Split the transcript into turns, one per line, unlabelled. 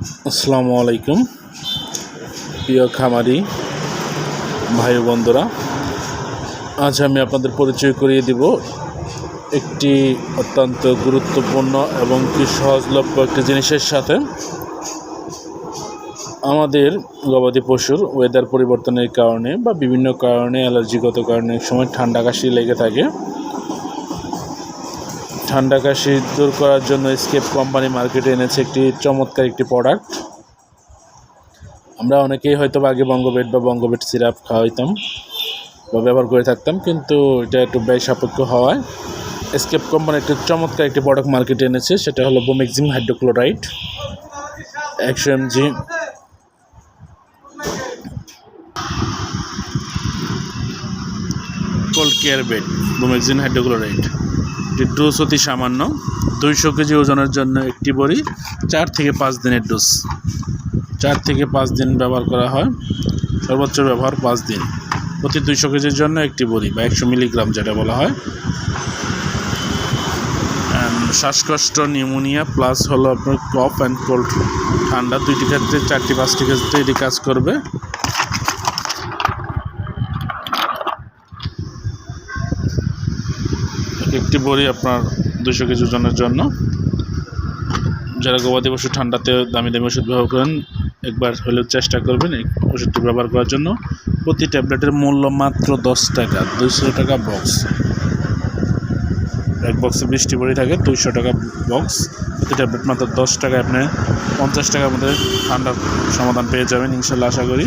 আসসালামু আলাইকুম প্রিয় খামারি ভাই বন্ধুরা, আজ আমি আপনাদের পরিচয় করিয়ে দিব একটি অত্যন্ত গুরুত্বপূর্ণ এবং কি সহজলভ্য একটি জিনিসের সাথে। আমাদের গবাদি পশুর ওয়েদার পরিবর্তনের কারণে বা বিভিন্ন কারণে অ্যালার্জিগত কারণে এক সময় ঠান্ডা কাশি লেগে থাকে। ঠান্ডা কাশি দূর করার জন্য এসকেপ কোম্পানি মার্কেটে এনেছে একটি চমৎকার একটি প্রোডাক্ট। আমরা অনেকেই হয়তো আগে বঙ্গবেট বা বঙ্গবেট সিরাপ খাওয়াইতাম বা ব্যবহার করে থাকতাম, কিন্তু এটা একটু ব্যয় সাপেক্ষ হওয়ায় এসকেপ কোম্পানি একটি চমৎকার একটি প্রোডাক্ট মার্কেটে এনেছে। সেটা হলো বোমেক্সিম হাইড্রোক্লোরাইড 100 mg। কোল্ড কেয়ার বেড বোমেক্সিম হাইড্রোক্লোরাইড, এটি ডোজ অতি সামান্য। 200 কেজি ওজনের জন্য একটি বড়ি 4 থেকে 5 দিনের ডোজ। 4 থেকে 5 দিন ব্যবহার করা হয়, সর্বোচ্চ ব্যবহার 5 দিন। প্রতি 200 কেজির জন্য একটি বড়ি বা 100 মিলিগ্রাম যেটা বলা হয়। শ্বাসকষ্ট, নিউমোনিয়া প্লাস হলো আপনার কফ অ্যান্ড কোল্ড, ঠান্ডা, দুইটি ক্ষেত্রে 4-5টি ক্ষেত্রে এটি কাজ করবে। একটি বড়ি আপনার 200 কেজি ওজনের জন্য। যারা গবাদি পশু ঠান্ডাতে দামি দামি ওষুধ ব্যবহার করেন, একবার হলেও চেষ্টা করবেন এই ওষুধটি ব্যবহার করার জন্য। প্রতি ট্যাবলেটের মূল্য মাত্র 10 টাকা, 200 টাকা বক্স। এক বক্সে 20টি বড়ি থাকে, 200 টাকা বক্স। প্রতি ট্যাবলেট মাত্র 10 টাকায় আপনি 50 টাকার মধ্যে ঠান্ডার সমাধান পেয়ে যাবেন ইনশাল্লাহ, আশা করি।